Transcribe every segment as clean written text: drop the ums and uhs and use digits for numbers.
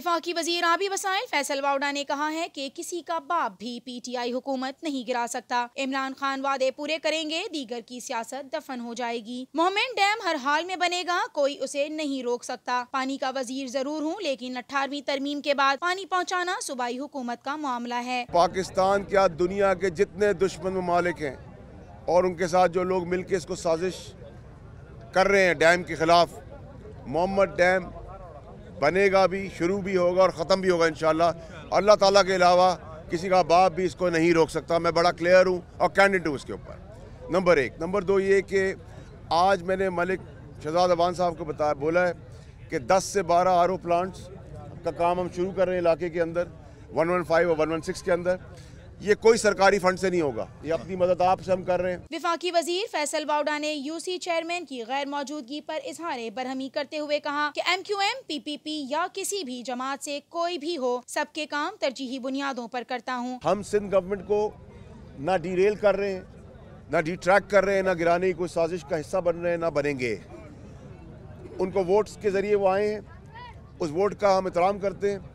विफाकी वजीर आबी वसाइल फैसल वाउडा ने कहा है कि किसी का बाप भी PTI हुकूमत नहीं गिरा सकता। इमरान खान वादे पूरे करेंगे, दीगर की सियासत दफन हो जाएगी। मोहम्मद डैम हर हाल में बनेगा, कोई उसे नहीं रोक सकता। पानी का वजीर जरूर हूँ, लेकिन 18वीं तरमीम के बाद पानी पहुँचाना सूबाई हुकूमत का मामला है। पाकिस्तान क्या दुनिया के जितने दुश्मन ममालिक हैं और उनके साथ जो लोग मिलकर इसको साजिश कर रहे हैं डैम के खिलाफ, मोहम्मद डैम बनेगा भी, शुरू भी होगा और ख़त्म भी होगा इंशाअल्लाह। अल्लाह ताला के अलावा किसी का बाप भी इसको नहीं रोक सकता। मैं बड़ा क्लियर हूँ और कैंडिडेट हूँ इसके ऊपर। नंबर 1। नंबर 2 ये कि आज मैंने मलिक शहजाद अवान साहब को बोला है कि 10 से 12 RO प्लांट्स का काम हम शुरू कर रहे हैं इलाके के अंदर, 115 और 116 के अंदर। ये कोई सरकारी फंड से नहीं होगा, ये अपनी मदद आपसे हम कर रहे हैं। विफाकी वजीर फैसल वाउडा ने UC चेयरमैन की गैर मौजूदगी पर इजहार बरहमी करते हुए कहा कि MQM, PPP या किसी भी जमात से कोई भी हो, सबके काम तरजीही बुनियादों पर करता हूँ। हम सिंध गवर्नमेंट को ना डीरेल कर रहे हैं, ना डिट्रैक्ट कर रहे हैं, ना गिराने की कोई साजिश का हिस्सा बन रहे हैं, ना बनेंगे। उनको वोट्स के जरिए वो आए हैं, उस वोट का हम एहतराम करते हैं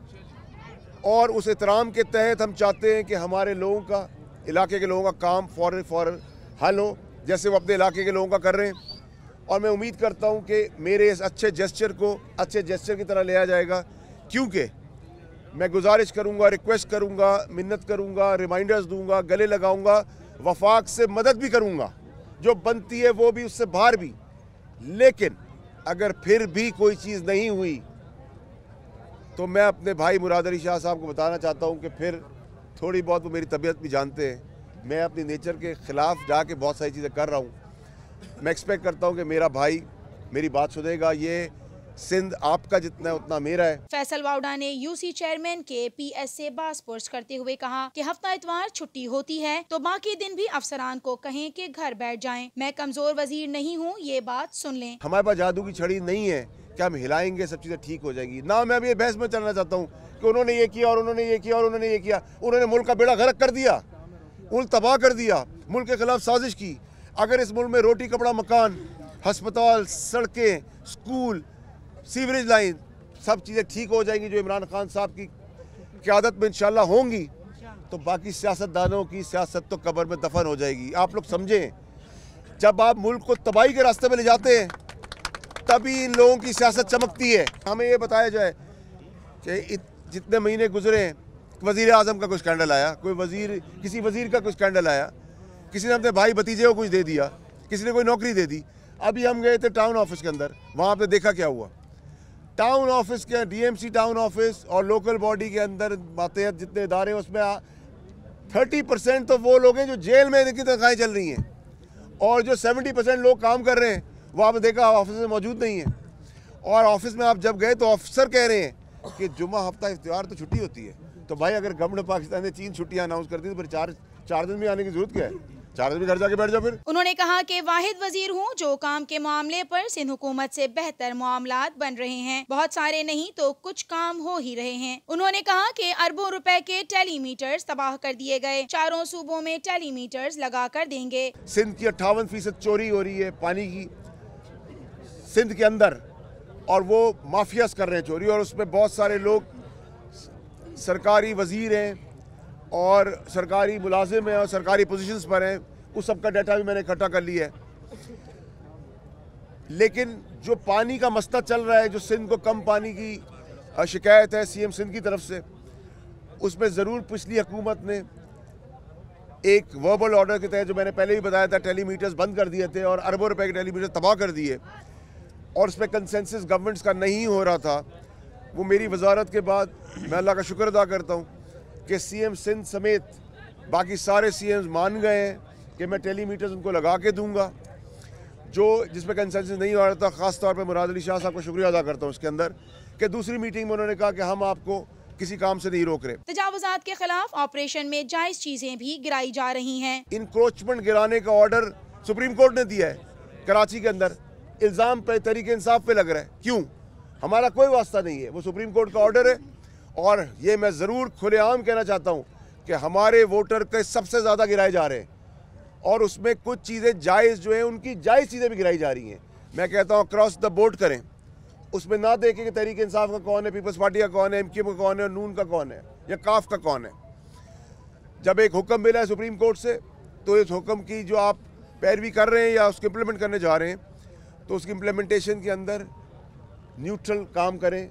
और उस एहतराम के तहत हम चाहते हैं कि हमारे लोगों का, इलाके के लोगों का काम फौरन हल हो, जैसे वो अपने इलाके के लोगों का कर रहे हैं। और मैं उम्मीद करता हूं कि मेरे इस अच्छे जेस्चर को अच्छे जेस्चर की तरह लिया जाएगा, क्योंकि मैं गुजारिश करूंगा, रिक्वेस्ट करूंगा, मिन्नत करूंगा, रिमाइंडर्स दूंगा, गले लगाऊंगा, वफाक से मदद भी करूंगा जो बनती है, वो भी, उससे बाहर भी। लेकिन अगर फिर भी कोई चीज़ नहीं हुई तो मैं अपने भाई मुराद अली शाह साहब को बताना चाहता हूं कि फिर थोड़ी बहुत, वो मेरी तबीयत भी जानते हैं, मैं अपनी नेचर के ख़िलाफ़ जाके बहुत सारी चीज़ें कर रहा हूं। मैं एक्सपेक्ट करता हूं कि मेरा भाई मेरी बात सुनेगा। ये सिंध आपका जितना है उतना मेरा है। फैसल वाउडा ने UC चेयरमैन के PS से बासपुर्स करते हुए कहा कि हफ्ता इतवार छुट्टी होती है तो बाकी दिन भी अफसरान को कहें कि घर बैठ जाएं। मैं कमज़ोर वजीर नहीं हूँ, ये बात सुन लें। हमारे पास जादू की छड़ी नहीं है कि हम हिलाएंगे सब चीज़ें ठीक हो जाएगी। ना मैं अभी बहस में चलना चाहता हूँ कि उन्होंने ये किया और उन्होंने ये किया और उन्होंने ये किया। उन्होंने मुल्क का बेड़ा गर्क कर दिया, मुल्क तबाह कर दिया, मुल्क के खिलाफ साजिश की। अगर इस मुल्क में रोटी, कपड़ा, मकान, हस्पताल, सड़कें, स्कूल, सीवरेज लाइन, सब चीज़ें ठीक हो जाएंगी जो इमरान खान साहब की क़यादत में इंशाल्लाह होंगी, तो बाकी सियासतदानों की सियासत तो कब्र में दफन हो जाएगी। आप लोग समझें, जब आप मुल्क को तबाही के रास्ते में ले जाते हैं तभी इन लोगों की सियासत चमकती है। हमें ये बताया जाए कि जितने महीने गुजरे हैं, वज़ीर आज़म का कोई स्कैंडल आया, किसी वज़ीर का कोई स्कैंडल आया, किसी ने अपने भाई भतीजे को कुछ दे दिया, किसी ने कोई नौकरी दे दी। अभी हम गए थे टाउन ऑफिस के अंदर, वहाँ पे देखा क्या हुआ। टाउन ऑफिस के DMC टाउन ऑफिस और लोकल बॉडी के अंदर मातहत जितने इदारे हैं उसमें 30% तो वो लोग हैं जो जेल में इनकी तनख्वाहें चल रही हैं, और जो 70% लोग काम कर रहे हैं वो आपने देखा ऑफिस में मौजूद नहीं है। और ऑफिस में आप जब गए तो ऑफिसर कह रहे हैं कि जुम्मा, हफ्ता, इफ्तिवार तो छुट्टी होती है। तो भाई अगर गवर्नमेंट पाकिस्तान ने 3 छुट्टियां अनाउंस कर दी तो फिर चार दिन भी आने की जरूरत क्या है? 4 दिन भी घर जाके बैठ जाओ फिर। उन्होंने कहा कि वाहिद वजीर हूँ जो काम के मामले पर सिंध हुकूमत से बेहतर मामलात बन रहे हैं। बहुत सारे नहीं तो कुछ काम हो ही रहे हैं। उन्होंने कहा कि अरबों रुपए के टेलीमीटर्स तबाह कर दिए गए, 4 सूबों में टेलीमीटर्स लगा कर देंगे। सिंध की 58% चोरी हो रही है पानी की सिंध के अंदर, और वो माफियाज कर रहे हैं चोरी, और उसमें बहुत सारे लोग सरकारी वजीर हैं और सरकारी मुलाजिम हैं और सरकारी पोजीशंस पर हैं। उस सब का डाटा भी मैंने इकट्ठा कर लिया है। लेकिन जो पानी का मसला चल रहा है, जो सिंध को कम पानी की शिकायत है CM सिंध की तरफ से, उसमें ज़रूर पिछली हुकूमत ने एक वर्बल ऑर्डर के तहत, जो मैंने पहले भी बताया था, टेलीमीटर्स बंद कर दिए थे और अरबों रुपए के टेलीमीटर्स तबाह कर दिए, और उसमें कंसेंसस गवर्नमेंट्स का नहीं हो रहा था। वो मेरी वजारत के बाद मैं अल्लाह का शुक्र अदा करता हूँ कि CM सिंध समेत बाकी सारे CMs मान गए हैं कि मैं टेलीमीटर्स उनको लगा के दूंगा। जो जिसमें कंसेंसस नहीं हो रहा था, ख़ास तौर पे मुराद अली शाह साहब को शुक्रिया अदा करता हूँ उसके अंदर, कि दूसरी मीटिंग में उन्होंने कहा कि हम आपको किसी काम से नहीं रोक रहे। तजावुजात के खिलाफ ऑपरेशन में जायज चीजें भी गिराई जा रही हैं। इंक्रोचमेंट गिराने का ऑर्डर सुप्रीम कोर्ट ने दिया है कराची के अंदर। इल्ज़ाम पे तहरीक इंसाफ पे लग रहा है, क्यों? हमारा कोई वास्ता नहीं है, वो सुप्रीम कोर्ट का ऑर्डर है। और ये मैं ज़रूर खुलेआम कहना चाहता हूँ कि हमारे वोटर के सबसे ज़्यादा गिराए जा रहे हैं, और उसमें कुछ चीज़ें जायज़ जो है, उनकी जायज़ चीज़ें भी गिराई जा रही हैं। मैं कहता हूँ क्रॉस द बोर्ड करें, उसमें ना देखें कि तहरीक इंसाफ का कौन है, पीपल्स पार्टी का कौन है, MKM का कौन है, और नून का कौन है या काफ का कौन है। जब एक हुक्म मिला है सुप्रीम कोर्ट से, तो इस हुक्म की जो आप पैरवी कर रहे हैं या उसको इम्प्लीमेंट करने जा रहे हैं, तो उसकी इम्प्लीमेंटेशन के अंदर न्यूट्रल काम करें,